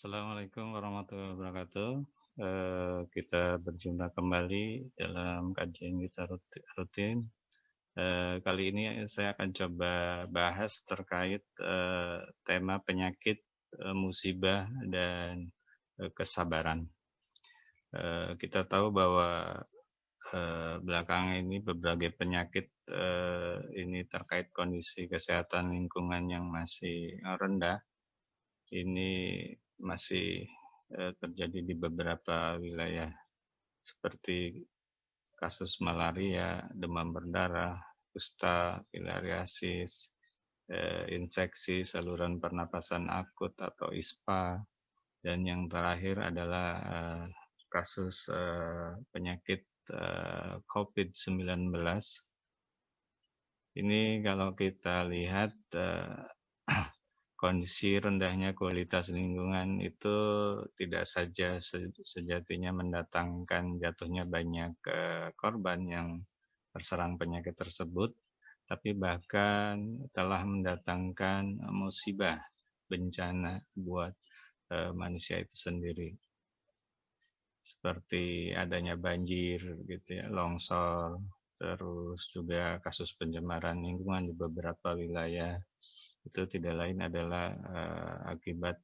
Assalamualaikum warahmatullahi wabarakatuh. Kita berjumpa kembali dalam kajian kita rutin. Kali ini saya akan coba bahas terkait tema penyakit, musibah dan kesabaran. Kita tahu bahwa belakangan ini berbagai penyakit ini terkait kondisi kesehatan lingkungan yang masih rendah. Ini masih terjadi di beberapa wilayah seperti kasus malaria, demam berdarah, kusta, filariasis, infeksi saluran pernapasan akut atau ISPA, dan yang terakhir adalah kasus penyakit COVID-19. Ini kalau kita lihat kondisi rendahnya kualitas lingkungan itu tidak saja sejatinya mendatangkan jatuhnya banyak korban yang terserang penyakit tersebut, tapi bahkan telah mendatangkan musibah, bencana buat manusia itu sendiri. Seperti adanya banjir gitu ya, longsor, terus juga kasus pencemaran lingkungan di beberapa wilayah. Itu tidak lain adalah akibat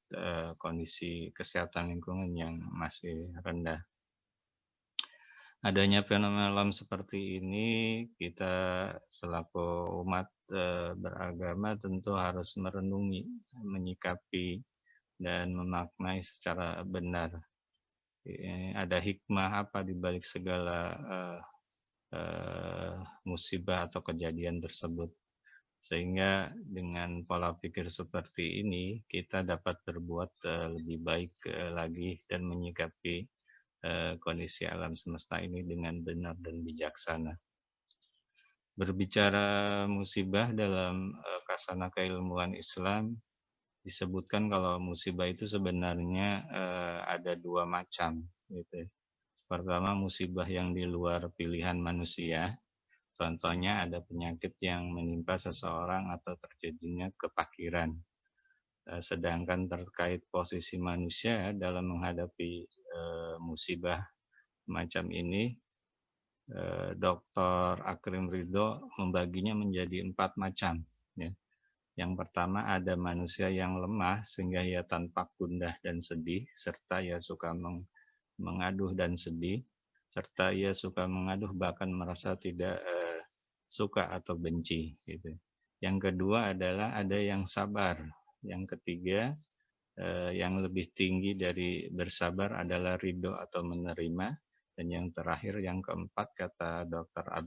kondisi kesehatan lingkungan yang masih rendah. Adanya fenomena alam seperti ini, kita selaku umat beragama tentu harus merenungi, menyikapi, dan memaknai secara benar. Ada hikmah apa di balik segala musibah atau kejadian tersebut. Sehingga dengan pola pikir seperti ini, kita dapat berbuat lebih baik lagi dan menyikapi kondisi alam semesta ini dengan benar dan bijaksana. Berbicara musibah dalam kasana keilmuan Islam, disebutkan kalau musibah itu sebenarnya ada dua macam, gitu ya. Pertama, musibah yang di luar pilihan manusia. Contohnya ada penyakit yang menimpa seseorang atau terjadinya kepakiran. Sedangkan terkait posisi manusia dalam menghadapi musibah macam ini, Dr. Akrim Ridho membaginya menjadi 4 macam. Ya. Yang pertama ada manusia yang lemah sehingga ia tampak gundah dan sedih, serta ia suka mengaduh dan sedih, serta ia suka mengaduh bahkan merasa tidak suka atau benci gitu. Yang kedua adalah ada yang sabar. Yang ketiga yang lebih tinggi dari bersabar adalah ridho atau menerima. Dan yang terakhir yang keempat kata Dr.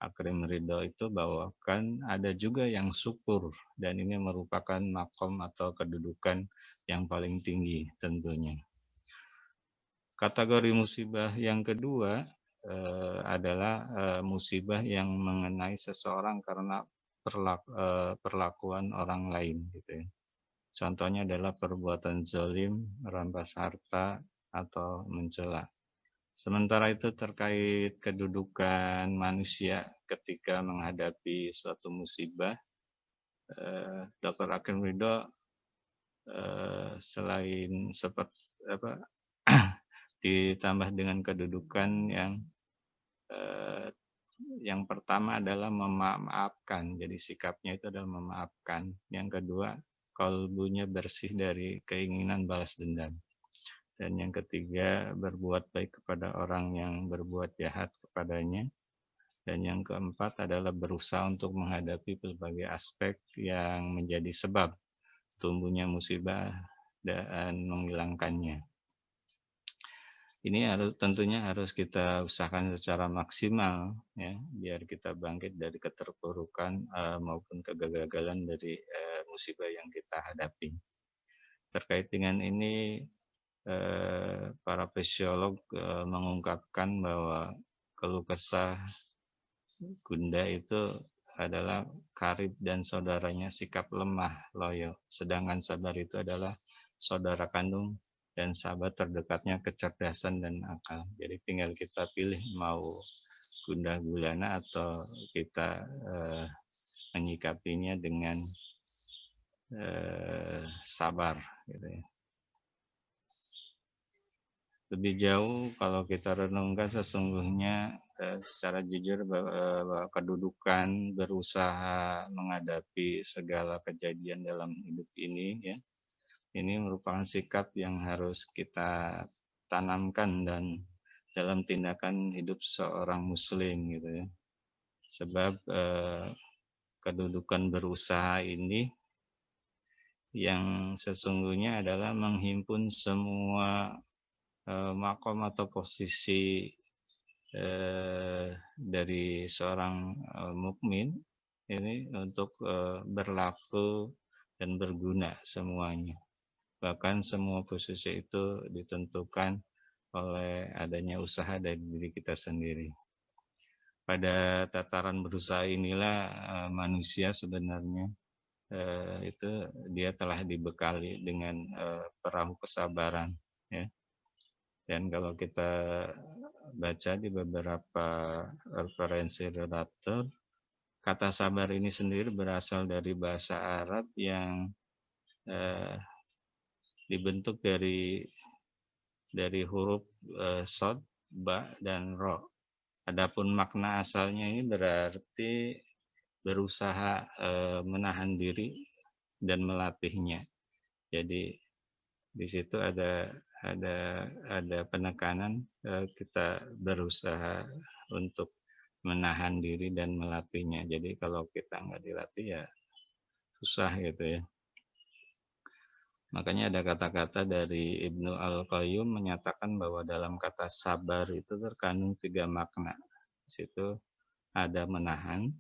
Akrim Ridho itu bahwa kan ada juga yang syukur dan ini merupakan makom atau kedudukan yang paling tinggi tentunya. Kategori musibah yang kedua adalah musibah yang mengenai seseorang karena perlakuan orang lain gitu ya. Contohnya adalah perbuatan zalim, merampas harta, atau mencela. Sementara itu terkait kedudukan manusia ketika menghadapi suatu musibah, Dr. Akim Ridho selain seperti apa ditambah dengan kedudukan eh, yang pertama adalah memaafkan, jadi sikapnya itu adalah memaafkan. Yang kedua, kalbunya bersih dari keinginan balas dendam. Dan yang ketiga, berbuat baik kepada orang yang berbuat jahat kepadanya. Dan yang keempat adalah berusaha untuk menghadapi berbagai aspek yang menjadi sebab tumbuhnya musibah dan menghilangkannya. Ini tentunya harus kita usahakan secara maksimal ya, biar kita bangkit dari keterpurukan maupun kegagalan dari musibah yang kita hadapi. Terkait dengan ini para fisiolog mengungkapkan bahwa keluh kesah Gunda itu adalah karib dan saudaranya sikap lemah, loyo. Sedangkan sabar itu adalah saudara kandung dan sahabat terdekatnya kecerdasan dan akal. Jadi tinggal kita pilih mau gundah gulana atau kita menyikapinya dengan sabar gitu ya. Lebih jauh kalau kita renungkan sesungguhnya, secara jujur bahwa kedudukan berusaha menghadapi segala kejadian dalam hidup ini ya, ini merupakan sikap yang harus kita tanamkan dan dalam tindakan hidup seorang muslim gitu ya. Sebab, kedudukan berusaha ini yang sesungguhnya adalah menghimpun semua, makom atau posisi, dari seorang, mukmin ini untuk, berlaku dan berguna semuanya. Bahkan semua posisi itu ditentukan oleh adanya usaha dari diri kita sendiri. Pada tataran berusaha inilah, manusia sebenarnya, itu dia telah dibekali dengan, perahu kesabaran ya. Dan kalau kita baca di beberapa referensi literatur, kata sabar ini sendiri berasal dari bahasa Arab yang, eee, dibentuk dari huruf, shad, ba, dan ro. Adapun makna asalnya ini berarti berusaha, menahan diri dan melatihnya. Jadi di situ ada ada penekanan, kita berusaha untuk menahan diri dan melatihnya. Jadi kalau kita nggak dilatih ya susah gitu ya. Makanya ada kata-kata dari Ibnu Al-Qayyum menyatakan bahwa dalam kata sabar itu terkandung 3 makna. Di situ ada menahan,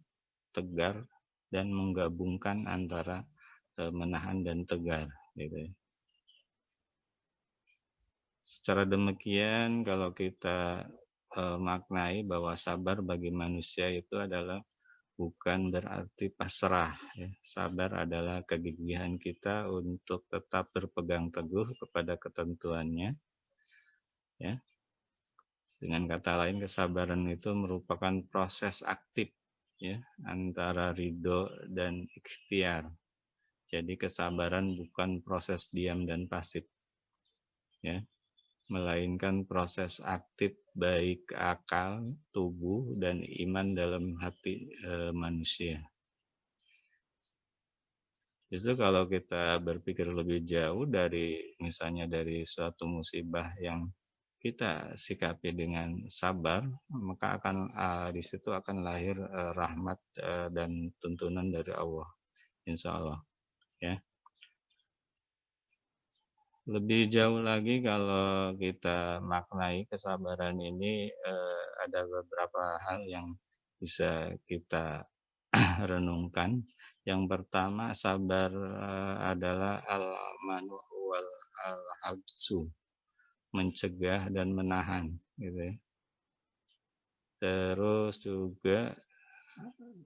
tegar, dan menggabungkan antara, menahan dan tegar gitu ya. Secara demikian kalau kita, maknai bahwa sabar bagi manusia itu adalah bukan berarti pasrah ya. Sabar adalah kegigihan kita untuk tetap berpegang teguh kepada ketentuannya ya. Dengan kata lain kesabaran itu merupakan proses aktif ya antara ridho dan ikhtiar. Jadi kesabaran bukan proses diam dan pasif ya, melainkan proses aktif baik akal, tubuh, dan iman dalam hati manusia. Justru kalau kita berpikir lebih jauh dari misalnya dari suatu musibah yang kita sikapi dengan sabar, maka akan di situ akan lahir rahmat dan tuntunan dari Allah, insya Allah ya. Lebih jauh lagi kalau kita maknai kesabaran ini, ada beberapa hal yang bisa kita renungkan. Yang pertama sabar, adalah al-manu wal al-habsu, mencegah dan menahan gitu ya. Terus juga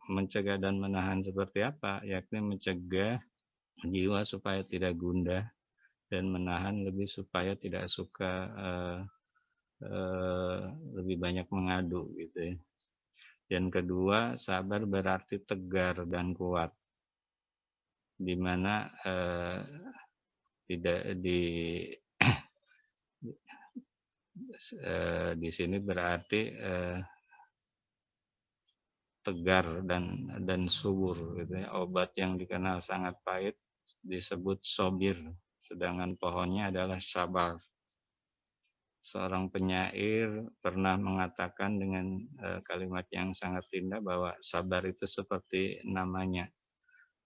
mencegah dan menahan seperti apa? Yakni mencegah jiwa supaya tidak gundah dan menahan lebih supaya tidak suka, eee eee, lebih banyak mengadu gitu ya. Yang kedua, sabar berarti tegar dan kuat, di mana, tidak di sini berarti, tegar dan subur gitu ya. Obat yang dikenal sangat pahit disebut sobir, sedangkan pohonnya adalah sabar. Seorang penyair pernah mengatakan dengan, kalimat yang sangat indah bahwa sabar itu seperti namanya,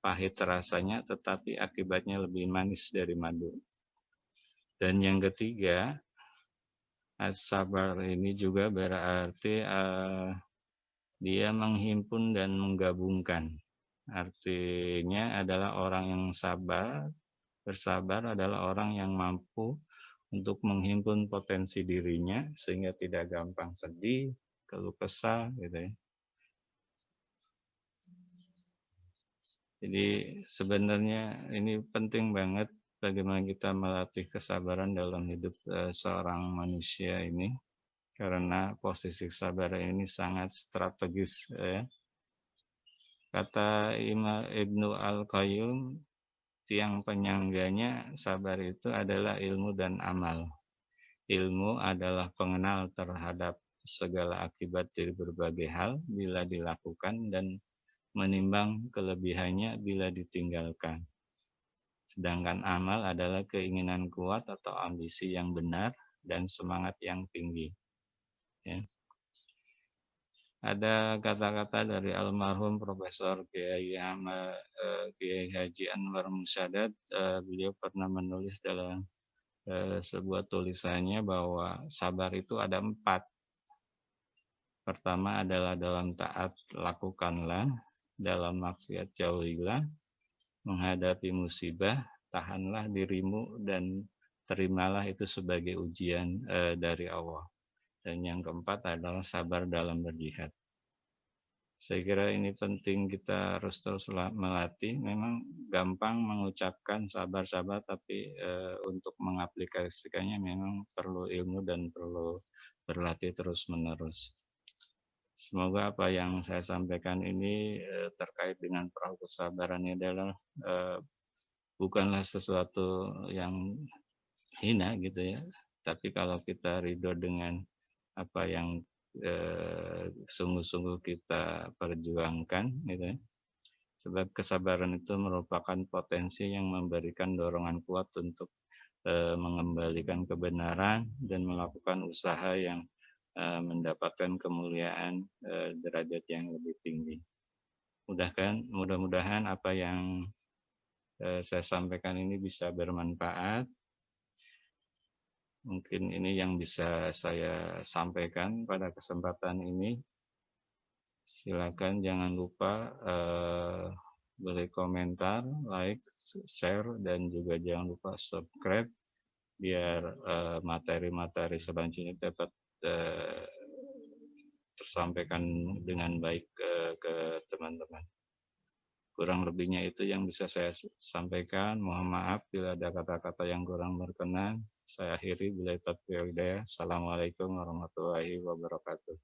pahit rasanya tetapi akibatnya lebih manis dari madu. Dan yang ketiga, as-sabar ini juga berarti, dia menghimpun dan menggabungkan. Artinya adalah orang yang bersabar adalah orang yang mampu untuk menghimpun potensi dirinya sehingga tidak gampang sedih, keluh kesah gitu ya. Jadi sebenarnya ini penting banget bagaimana kita melatih kesabaran dalam hidup, seorang manusia ini, karena posisi kesabaran ini sangat strategis ya. Kata Ibnu Al-Qayyum, tiang penyangganya sabar itu adalah ilmu dan amal. Ilmu adalah pengenal terhadap segala akibat dari berbagai hal bila dilakukan dan menimbang kelebihannya bila ditinggalkan. Sedangkan amal adalah keinginan kuat atau ambisi yang benar dan semangat yang tinggi. Ya. Ada kata-kata dari almarhum Profesor Kiai Haji Anwar Musadat. Beliau pernah menulis dalam sebuah tulisannya bahwa sabar itu ada 4. Pertama adalah dalam taat lakukanlah, dalam maksiat jauhilah, menghadapi musibah tahanlah dirimu dan terimalah itu sebagai ujian dari Allah. Dan yang keempat adalah sabar dalam berjihad. Saya kira ini penting, kita harus terus melatih. Memang gampang mengucapkan sabar-sabar, tapi untuk mengaplikasikannya memang perlu ilmu dan perlu berlatih terus-menerus. Semoga apa yang saya sampaikan ini terkait dengan perahu kesabaran ini adalah bukanlah sesuatu yang hina gitu ya. Tapi kalau kita ridho dengan apa yang sungguh-sungguh kita perjuangkan gitu ya. Sebab kesabaran itu merupakan potensi yang memberikan dorongan kuat untuk mengembalikan kebenaran dan melakukan usaha yang mendapatkan kemuliaan derajat yang lebih tinggi. Mudah-mudahan apa yang saya sampaikan ini bisa bermanfaat. Mungkin ini yang bisa saya sampaikan pada kesempatan ini. Silakan jangan lupa beri komentar, like, share, dan juga jangan lupa subscribe biar materi-materi selanjutnya dapat tersampaikan dengan baik ke teman-teman. Kurang lebihnya itu yang bisa saya sampaikan. Mohon maaf bila ada kata-kata yang kurang berkenan. Saya akhiri bila taufiq wal hidayah. Assalamualaikum warahmatullahi wabarakatuh.